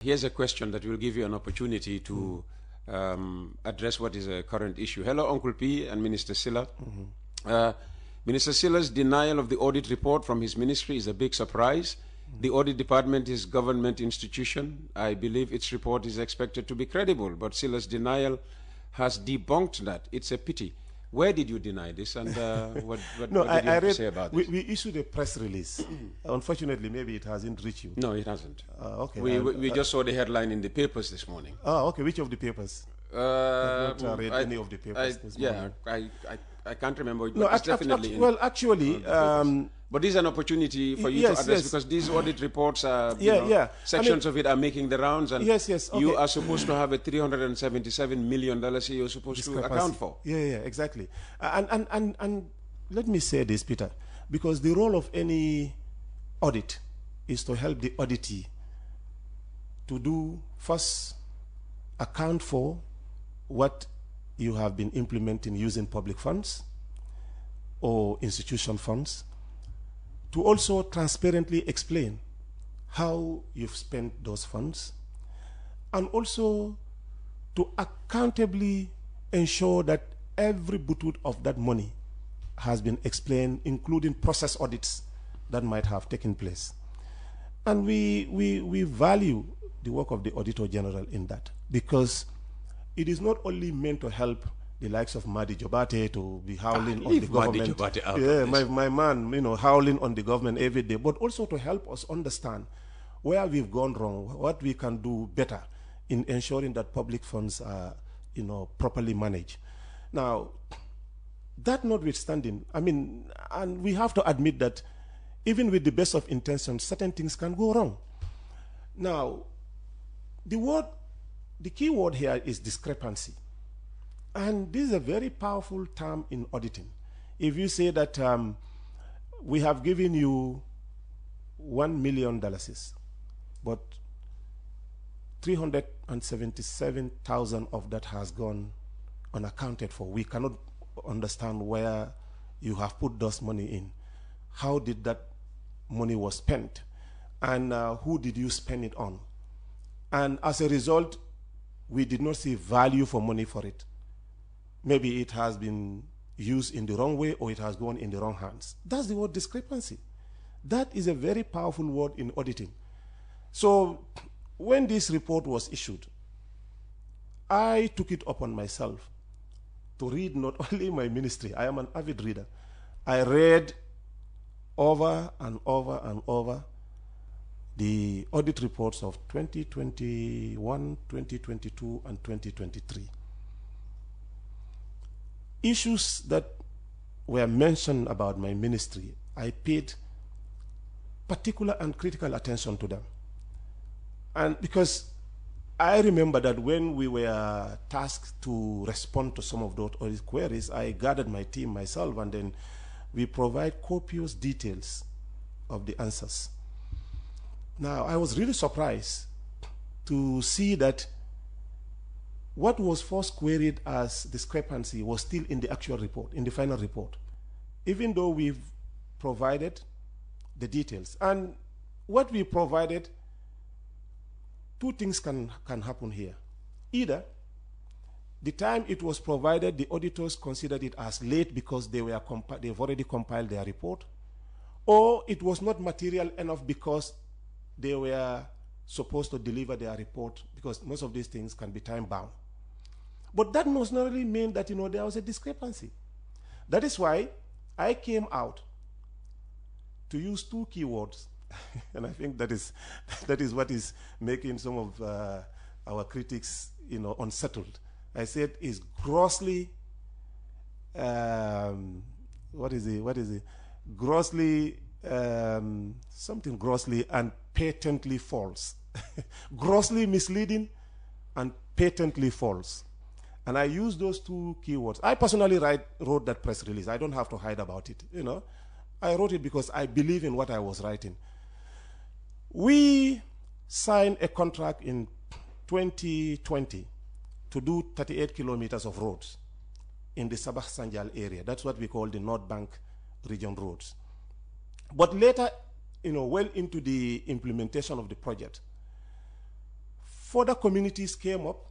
Here's a question that will give you an opportunity to address what is a current issue. Hello, Uncle P and Minister Sillah. Minister Sillah's denial of the audit report from his ministry is a big surprise. The audit department is a government institution. I believe its report is expected to be credible, but Sillah's denial has debunked that. It's a pity. Where did you deny this, and what did you have to say about this? We issued a press release. Unfortunately, maybe it hasn't reached you. No, it hasn't. Okay. We just saw the headline in the papers this morning. Oh, okay. Which of the papers? I've not read any of the papers this morning. I can't remember. No, actually, but this is an opportunity for you to address, because these audit reports are, sections of it are making the rounds, and you are supposed to have a $377 million you're supposed to account for. Yeah, exactly. And let me say this, Peter, because the role of any audit is to help the auditee to do first account for what you have been implementing using public funds or institution funds, to also transparently explain how you've spent those funds, and also to accountably ensure that every butut of that money has been explained, including process audits that might have taken place. And we value the work of the Auditor General in that, because it is not only meant to help the likes of Madi Jobate to be howling on the government. My man, howling on the government every day, but also to help us understand where we've gone wrong, what we can do better in ensuring that public funds are, properly managed. Now, that notwithstanding, and we have to admit that even with the best of intentions, certain things can go wrong. Now, the key word here is discrepancy. And this is a very powerful term in auditing. If you say that we have given you $1 million, but 377,000 of that has gone unaccounted for, we cannot understand where you have put those money in. How did that money was spent? And who did you spend it on? And as a result, we did not see value for money for it. Maybe it has been used in the wrong way, or it has gone in the wrong hands. That's the word discrepancy. That is a very powerful word in auditing. So when this report was issued, I took it upon myself to read not only my ministry, I am an avid reader. I read over and over and over the audit reports of 2021, 2022, and 2023. Issues that were mentioned about my ministry, I paid particular and critical attention to them. And because I remember that when we were tasked to respond to some of those audit queries, I gathered my team myself, and then we provide copious details of the answers. Now, I was really surprised to see that what was first queried as discrepancy was still in the actual report, in the final report, even though we've provided the details. And what we provided, two things can happen here. Either the time it was provided, the auditors considered it as late because they've already compiled their report, or it was not material enough because they were supposed to deliver their report, because most of these things can be time-bound. But that must not really mean that there was a discrepancy. That is why I came out to use two keywords, and I think that is what is making some of our critics unsettled. I said is grossly grossly something grossly and patently false. Grossly misleading and patently false. And I use those two keywords. I personally wrote that press release. I don't have to hide about it. I wrote it because I believe in what I was writing. We signed a contract in 2020 to do 38 kilometers of roads in the Sabah Sanjal area. That's what we call the North Bank region roads. But later, well into the implementation of the project, further communities came up,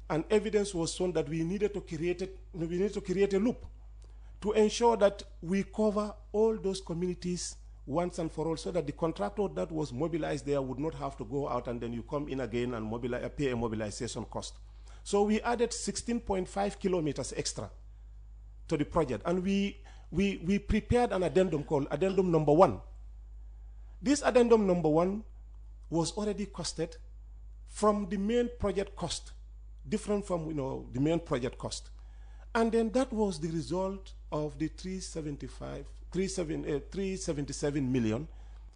and evidence was shown that we needed to create a loop to ensure that we cover all those communities once and for all, so that the contractor that was mobilized there would not have to go out and then you come in again and pay a mobilization cost. So we added 16.5 kilometers extra to the project, and we prepared an addendum called Addendum Number 1. This Addendum Number 1 was already costed from the main project cost, different from the main project cost. And then that was the result of the 377 million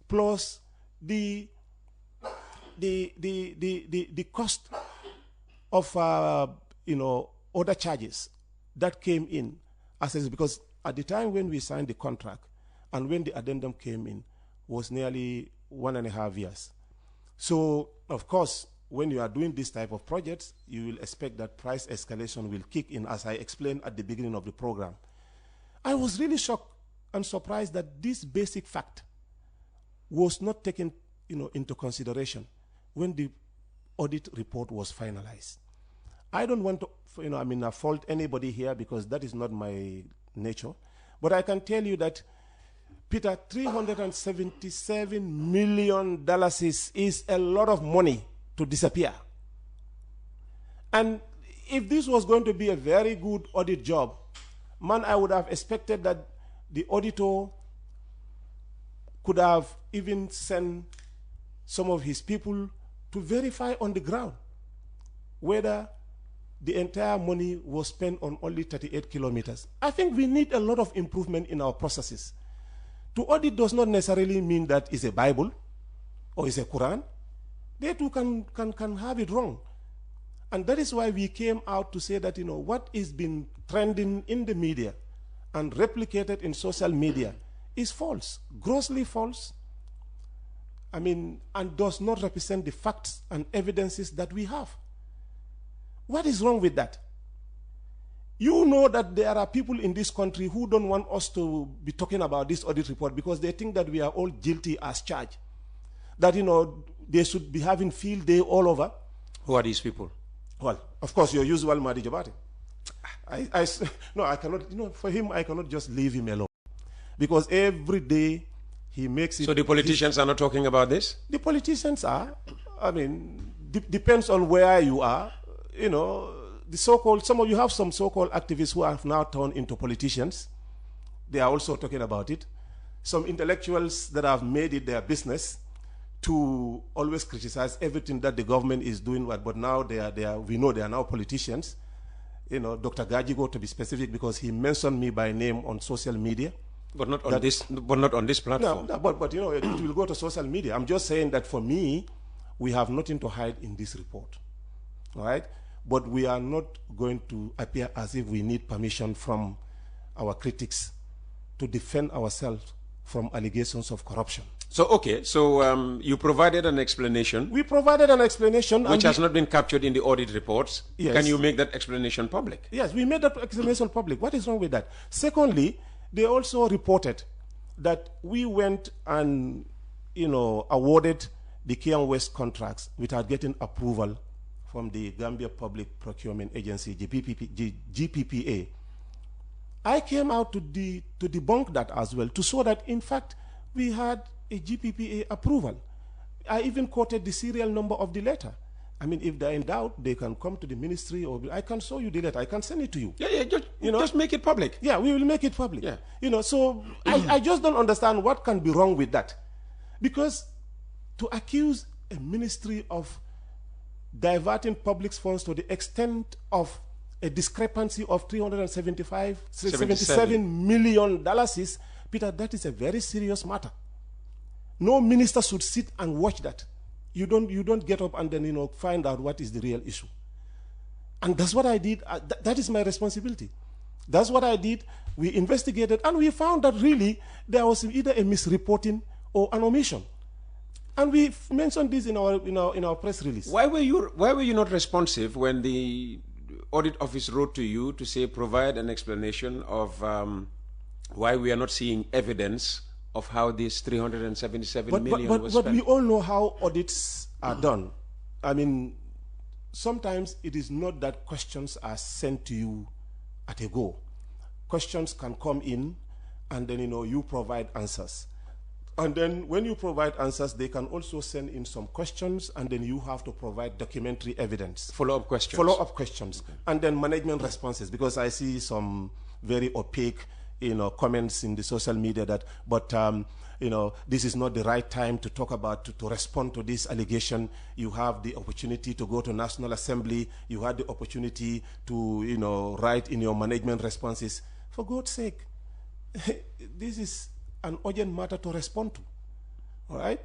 plus the cost of other charges that came in because at the time when we signed the contract and when the addendum came in was nearly 1.5 years. So of course, when you are doing this type of projects, you will expect that price escalation will kick in, as I explained at the beginning of the program. I was really shocked and surprised that this basic fact was not taken into consideration when the audit report was finalized. I don't want to fault anybody here, because that is not my nature, but I can tell you that, Peter, $377 million is a lot of money to disappear. And if this was going to be a very good audit job, man, I would have expected that the auditor could have even sent some of his people to verify on the ground whether the entire money was spent on only 38 kilometers. I think we need a lot of improvement in our processes. To audit does not necessarily mean that it's a Bible or it's a Quran. They too can have it wrong. And that is why we came out to say that, what is been trending in the media and replicated in social media is false, grossly false, and does not represent the facts and evidences that we have. What is wrong with that? You know that there are people in this country who don't want us to be talking about this audit report because they think that we are all guilty as charged. That, they should be having field day all over. Who are these people? Well, of course, your usual Mahdi Jabati. No, I cannot, for him, I cannot just leave him alone. Because every day he makes it. So the politicians are not talking about this? The politicians are. Depends on where you are. The so-called, you have some so-called activists who have now turned into politicians. They are also talking about it. Some intellectuals that have made it their business to always criticize everything that the government is doing, but now we know they are now politicians. Dr. Gajigo, to be specific, because he mentioned me by name on social media. But not on this platform. No, but it will go to social media. I'm just saying that for me, we have nothing to hide in this report. All right? But we are not going to appear as if we need permission from our critics to defend ourselves from allegations of corruption. So, okay, you provided an explanation. We provided an explanation. Which has not been captured in the audit reports. Yes. Can you make that explanation public? Yes, we made that explanation public. What is wrong with that? Secondly, they also reported that we went and, awarded the Kian West contracts without getting approval from the Gambia Public Procurement Agency, GPPA. I came out to debunk that as well, to show that, in fact, we had a GPPA approval. I even quoted the serial number of the letter. If they're in doubt, they can come to the ministry, or I can show you the letter. I can send it to you. Yeah, just make it public. Yeah, we will make it public. Yeah. So I just don't understand what can be wrong with that. Because to accuse a ministry of diverting public funds to the extent of a discrepancy of $377 million, Peter, that is a very serious matter. No minister should sit and watch that. You don't get up and then find out what is the real issue. And that's what I did. That is my responsibility. That's what I did. We investigated, and we found that really there was either a misreporting or an omission. And we mentioned this in our press release. Why were you not responsive when the audit office wrote to you to say provide an explanation of why we are not seeing evidence of how this 377 million was spent? But we all know how audits are done. sometimes it is not that questions are sent to you at a go. Questions can come in, and then you provide answers. And then when you provide answers, they can also send in some questions, and then you have to provide documentary evidence. Follow-up questions. Follow-up questions. Okay. And then management responses, because I see some very opaque comments in the social media that, but this is not the right time to talk about, to respond to this allegation. You have the opportunity to go to National Assembly. You had the opportunity to, write in your management responses. For God's sake, this is an urgent matter to respond to. All right?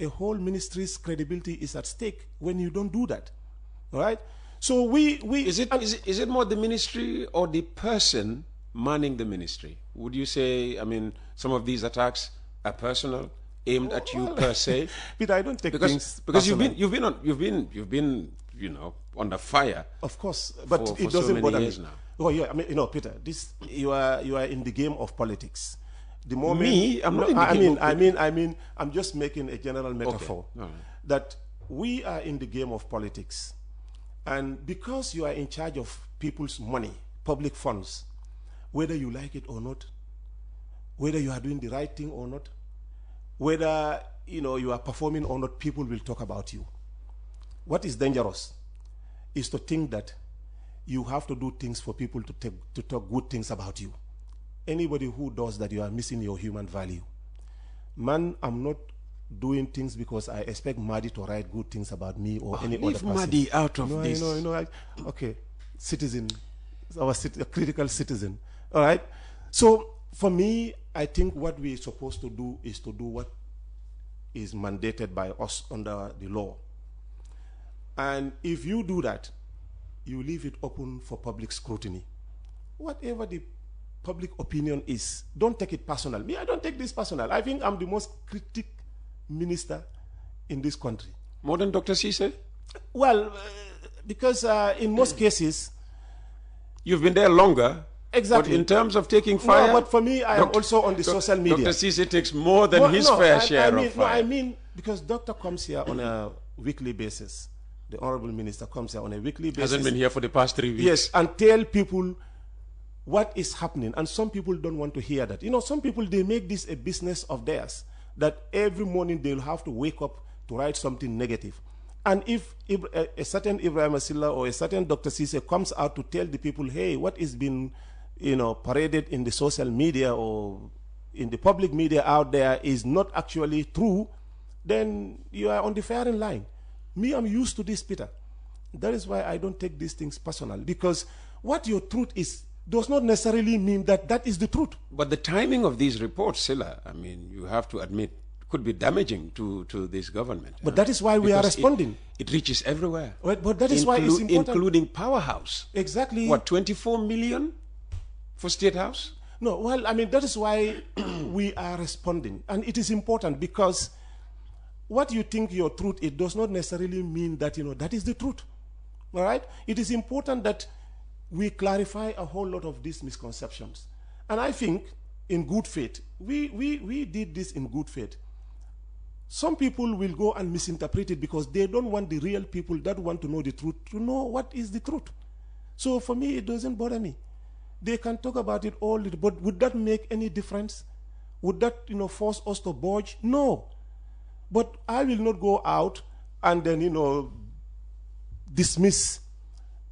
A whole ministry's credibility is at stake when you don't do that. All right? So is it more the ministry or the person manning the ministry? Would you say, some of these attacks are personal, aimed at you per se? But I don't take things because you've been under fire. Of course, but for it doesn't bother me now. Oh yeah, Peter, you are in the game of politics. The moment I'm not in the game. I'm just making a general metaphor. Okay. Right. That we are in the game of politics, and because you are in charge of people's money, public funds, whether you like it or not, whether you are doing the right thing or not, whether you are performing or not, people will talk about you. What is dangerous is to think that you have to do things for people to talk good things about you. Anybody who does that, you are missing your human value. Man, I'm not doing things because I expect Madi to write good things about me or any other person. Leave Madi out of this. Okay, citizen, a critical citizen. All right. So for me, I think what we're supposed to do is to do what is mandated by us under the law. And if you do that, you leave it open for public scrutiny. Whatever the public opinion is, don't take it personal. Me, I don't take this personal. I think I'm the most critic minister in this country. More than Dr. Cisse? Well, because in most cases... You've been there longer. Exactly. But in terms of taking fire... No, but for me, I am also on the social media. Dr. Cisse takes more than his fair share of fire. No, I mean, because Doctor comes here on a weekly basis. The Honorable Minister comes here on a weekly basis. Hasn't been here for the past 3 weeks. Yes, and tell people what is happening. And some people don't want to hear that. Some people, they make this a business of theirs, that every morning they'll have to wake up to write something negative. And if a certain Ebrima Sillah or a certain Dr. Cisse comes out to tell the people, hey, what is being paraded in the social media or in the public media out there is not actually true, then you are on the firing line. Me, I'm used to this, Peter. That is why I don't take these things personal, because what your truth is does not necessarily mean that that is the truth. But the timing of these reports, Sillah, you have to admit, could be damaging to this government. But that is why we are responding. It reaches everywhere. But that is why it's important. Including Powerhouse. Exactly. What, 24 million for State House? No, well, that is why we are responding. And it is important because what you think your truth, it does not necessarily mean that, that is the truth. All right? It is important that we clarify a whole lot of these misconceptions. And I think in good faith, we did this in good faith. Some people will go and misinterpret it because they don't want the real people that want to know the truth to know what is the truth. So for me, it doesn't bother me. They can talk about it all, but would that make any difference? Would that, force us to budge? No. But I will not go out and then, dismiss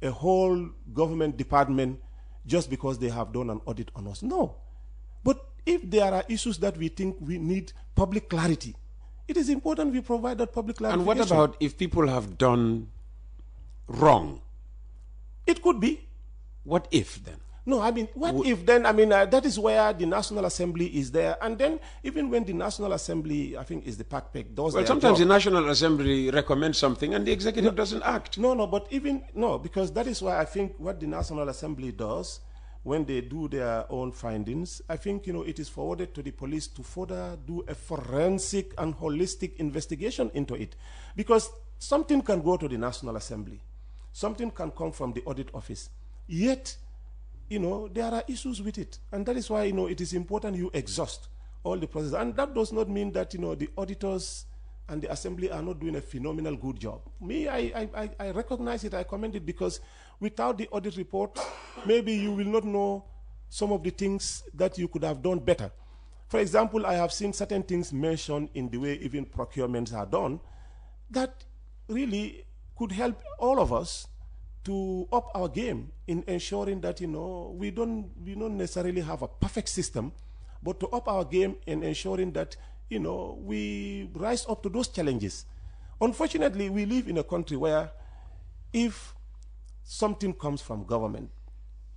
a whole government department just because they have done an audit on us. No. But if there are issues that we think we need public clarity, it is important we provide that public clarification. And what about if people have done wrong? It could be. What if then? No, what if then? That is where the National Assembly is there. And then, even when the National Assembly, I think, is the PACPEC, does well, sometimes the National Assembly recommends something and the executive doesn't act. Because that is why I think what the National Assembly does, when they do their own findings, I think, it is forwarded to the police to further do a forensic and holistic investigation into it. Because something can go to the National Assembly. Something can come from the audit office. Yet, there are issues with it. And that is why, it is important you exhaust all the process. And that does not mean that, the auditors and the Assembly are not doing a phenomenal good job. Me, I recognize it, I commend it, because without the audit report, maybe you will not know some of the things that you could have done better. For example, I have seen certain things mentioned in the way even procurements are done that really could help all of us to up our game in ensuring that, you know, we don't necessarily have a perfect system, but to up our game in ensuring that, you know, we rise up to those challenges. Unfortunately, we live in a country where if something comes from government,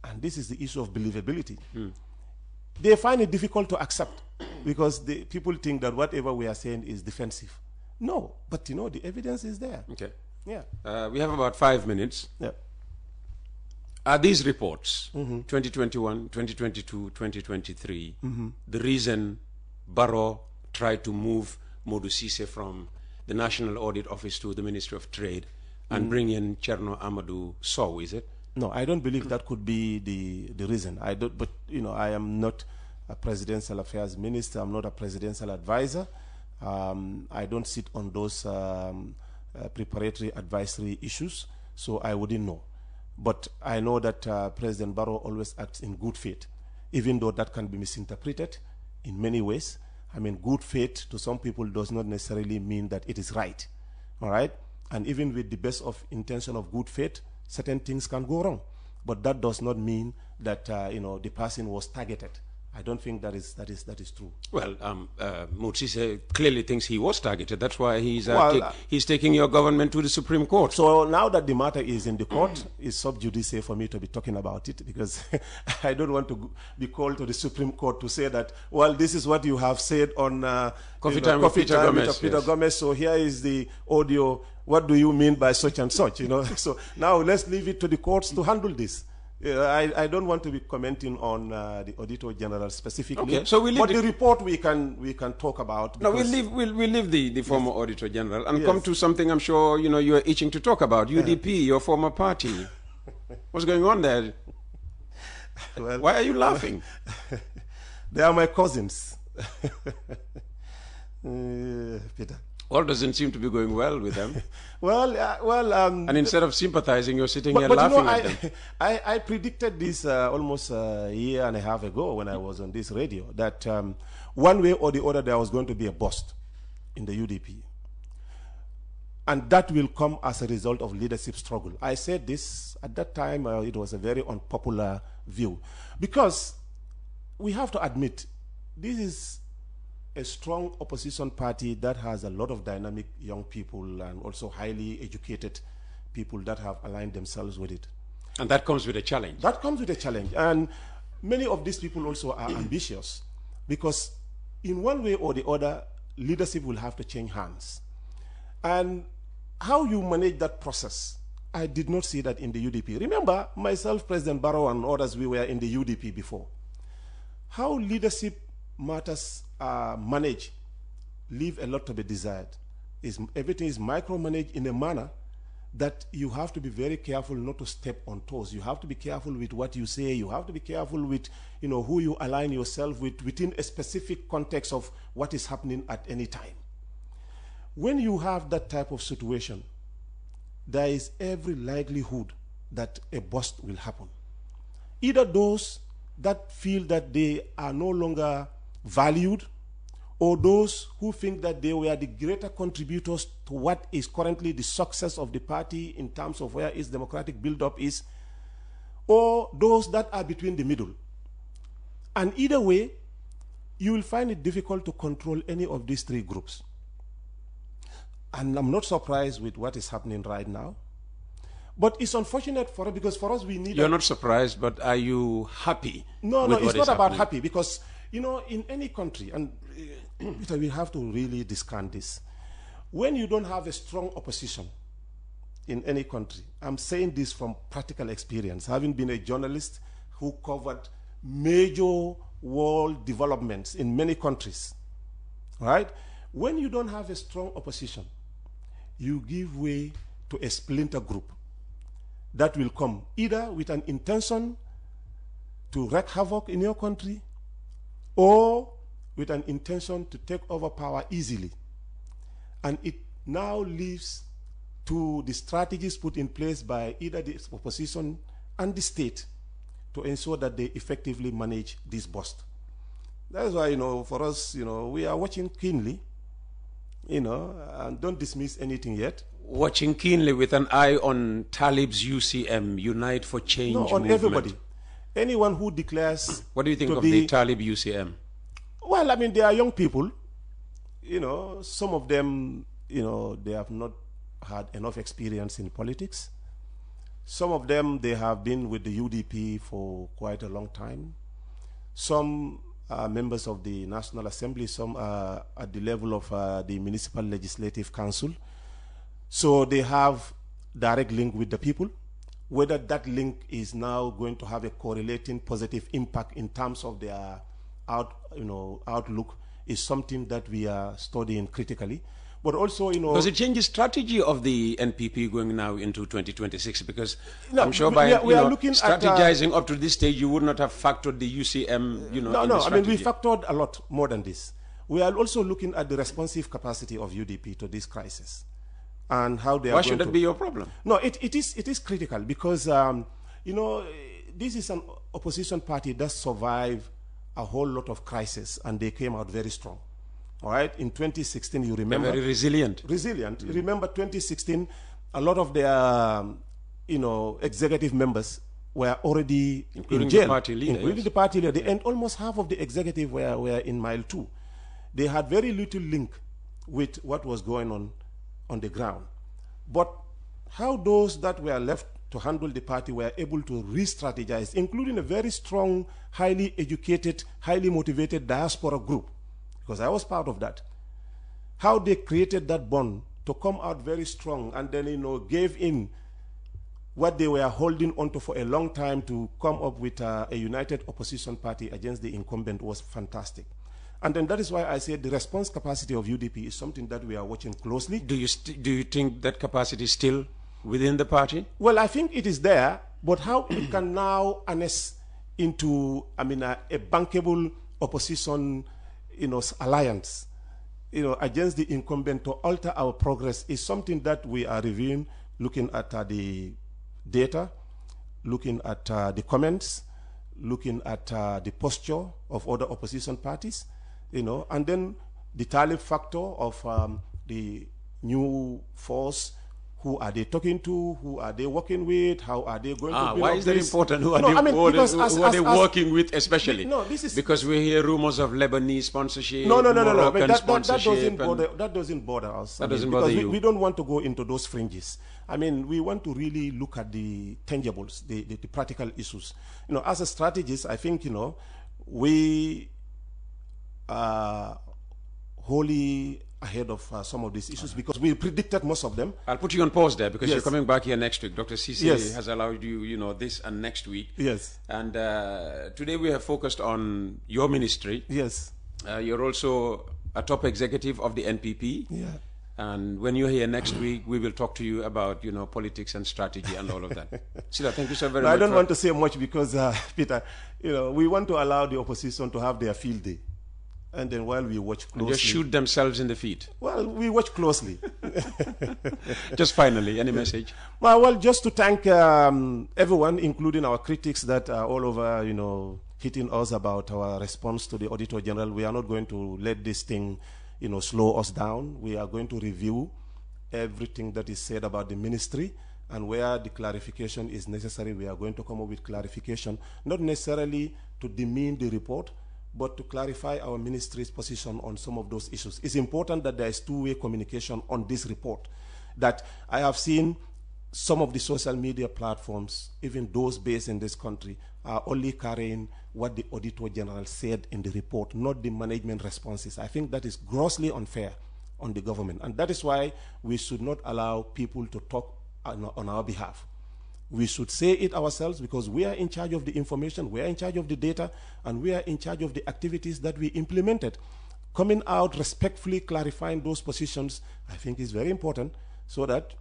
and this is the issue of believability, they find it difficult to accept because the people think that whatever we are saying is defensive. No, but you know, the evidence is there. Okay. Yeah. We have about 5 minutes. Yeah. Are these reports, 2021, 2022, 2023, the reason Barrow tried to move Modou Cissé from the National Audit Office to the Ministry of Trade and bring in Cherno Amadou Sow, is it? No, I don't believe that could be the reason. I don't, but you know, I am not a presidential affairs minister. I'm not a presidential advisor. I don't sit on those preparatory advisory issues, so I wouldn't know. But I know that President Barrow always acts in good faith, even though that can be misinterpreted in many ways. I mean, good faith to some people does not necessarily mean that it is right, all right? And even with the best of intention of good faith, certain things can go wrong. But that does not mean that, you know, the person was targeted. I don't think that is true. Well, Modou Cissé clearly thinks he was targeted. That's why he's taking your government to the Supreme Court. So now that the matter is in the court, it's sub judice for me to be talking about it, because I don't want to be called to the Supreme Court to say that, well, this is what you have said on Coffee Time with Peter Gomez. So here is the audio. What do you mean by such and such? You know. So now let's leave it to the courts to handle this. I don't want to be commenting on the Auditor General specifically. Okay, so but the report we can talk about. No, we'll leave the former Auditor General and come to something I'm sure you know you are itching to talk about. UDP, your former party. What's going on there? Well, why are you laughing? They are my cousins. Peter. All doesn't seem to be going well with them. And instead of sympathizing, you're sitting here laughing at them. I predicted this almost a year and a half ago when I was on this radio, that one way or the other there was going to be a bust in the UDP. And that will come as a result of leadership struggle. I said this at that time, it was a very unpopular view. Because we have to admit, this is a strong opposition party that has a lot of dynamic young people and also highly educated people that have aligned themselves with it. And that comes with a challenge. That comes with a challenge. And many of these people also are ambitious, because in one way or the other, leadership will have to change hands. And how you manage that process, I did not see that in the UDP. Remember, myself, President Barrow, and others, we were in the UDP before. How leadership matters managed leave a lot to be desired. Everything is micromanaged in a manner that you have to be very careful not to step on toes. You have to be careful with what you say. You have to be careful with, you know, who you align yourself with within a specific context of what is happening at any time. When you have that type of situation, there is every likelihood that a bust will happen. Either those that feel that they are no longer valued, or those who think that they were the greater contributors to what is currently the success of the party in terms of where its democratic build-up is, or those that are between the middle. And either way, you will find it difficult to control any of these three groups. And I'm not surprised with what is happening right now. But it's unfortunate for us, because for us we need... You're not surprised, but are you happy? No, it's not about happy, because, you know, in any country, and we have to really discount this, when you don't have a strong opposition in any country, I'm saying this from practical experience, having been a journalist who covered major world developments in many countries, right? When you don't have a strong opposition, you give way to a splinter group that will come either with an intention to wreak havoc in your country, or with an intention to take over power easily. And it now leaves to the strategies put in place by either the opposition and the state to ensure that they effectively manage this bust. That is why, for us, we are watching keenly, and don't dismiss anything yet. Watching keenly with an eye on Talib's UCM, Unite for Change on movement. Everybody. Anyone who declares... What do you think of the Talib UCM? Well, I mean, they are young people. Some of them, they have not had enough experience in politics. Some of them, they have been with the UDP for quite a long time. Some are members of the National Assembly. Some are at the level of the Municipal Legislative Council. So they have direct link with the people. Whether that link is now going to have a correlating positive impact in terms of their outlook is something that we are studying critically. But also, Does it change the strategy of the NPP going now into 2026? Because I'm sure by strategizing up to this stage, you would not have factored the UCM, No, I mean, we factored a lot more than this. We are also looking at the responsive capacity of UDP to this crisis and how they are. Why should that be your problem? No, it is critical because, this is an opposition party that survived a whole lot of crises and they came out very strong. All right, in 2016, you remember... They're very resilient. You remember 2016, a lot of their, executive members were already in jail. The party leader, including the party leader. And almost half of the executive were in mile 2. They had very little link with what was going on the ground. But how those that were left to handle the party were able to re-strategize, including a very strong, highly educated, highly motivated diaspora group, because I was part of that. How they created that bond to come out very strong and then, gave in what they were holding onto for a long time to come up with a united opposition party against the incumbent was fantastic. And then that is why I said the response capacity of UDP is something that we are watching closely. Do you think that capacity is still within the party? Well, I think it is there, but how it can now harness into, a bankable opposition alliance, against the incumbent to alter our progress is something that we are reviewing, looking at the data, looking at the comments, looking at the posture of other opposition parties, and then the Talib factor of the new force. Who are they talking to? Who are they working with? How are they going to build why up is that this? important? Who are they working with, especially? This is because we hear rumors of Lebanese sponsorship. No. Sponsorship that doesn't bother us. That doesn't bother you. We don't want to go into those fringes. We want to really look at the tangibles, the practical issues. As a strategist, I think we are wholly ahead of some of these issues because we predicted most of them. I'll put you on pause there because you're coming back here next week. Dr. Cisse has allowed you, this and next week. Yes. And today we have focused on your ministry. Yes. You're also a top executive of the NPP. Yeah. And when you're here next week, we will talk to you about, politics and strategy and all of that. Sillah, thank you so very much. I don't want to say much because, Peter, we want to allow the opposition to have their field day. And then while we watch closely... And just shoot themselves in the feet. Well, we watch closely. Just finally, any message? Well, just to thank everyone, including our critics that are all over, hitting us about our response to the Auditor General. We are not going to let this thing, slow us down. We are going to review everything that is said about the ministry, and where the clarification is necessary, we are going to come up with clarification, not necessarily to demean the report, but to clarify our ministry's position on some of those issues. It's important that there is two-way communication on this report. That I have seen some of the social media platforms, even those based in this country, are only carrying what the Auditor General said in the report, not the management responses. I think that is grossly unfair on the government. And that is why we should not allow people to talk on our behalf. We should say it ourselves because we are in charge of the information, we are in charge of the data, and we are in charge of the activities that we implemented. Coming out respectfully clarifying those positions, I think is very important, so that,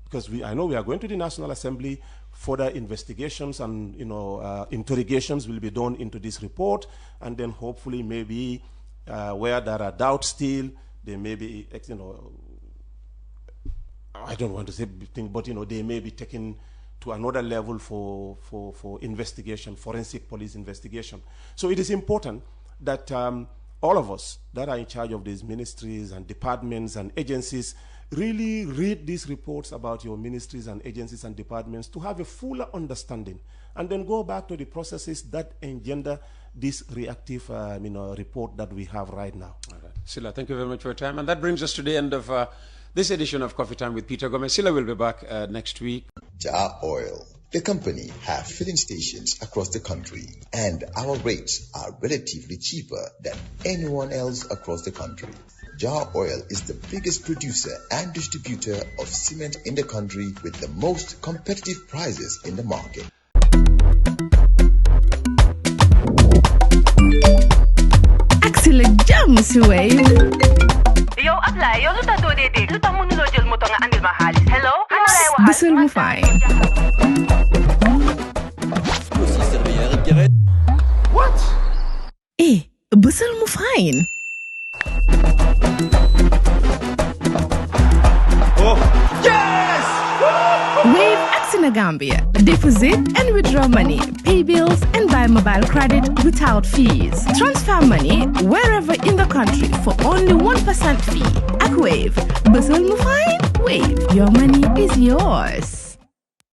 because I know we are going to the National Assembly, further investigations and interrogations will be done into this report, and then hopefully maybe where there are doubts still, there may be I don't want to say big thing, but they may be taken to another level for investigation, forensic police investigation. So it is important that all of us that are in charge of these ministries and departments and agencies really read these reports about your ministries and agencies and departments to have a fuller understanding, and then go back to the processes that engender this reactive report that we have right now. All right. Sillah, thank you very much for your time. And that brings us to the end of this edition of Coffee Time with Peter Gomez. Sillah will be back next week. Jar Oil. The company have filling stations across the country, and our rates are relatively cheaper than anyone else across the country. Jar Oil is the biggest producer and distributor of cement in the country with the most competitive prices in the market. Excellent jam, Wave. Yo, apply. Yo, luta do de. Luta munulo jël moto nga andil ma xaalis. Hello? Bisul mu fine. What? Bisul mu fine. Oh, yes! Wave acts in Gambia. Deposit and withdraw money, pay bills, and buy mobile credit without fees. Transfer money wherever in the country for only 1% fee. At Wave, Bisul mu fine. Wave, your money is yours.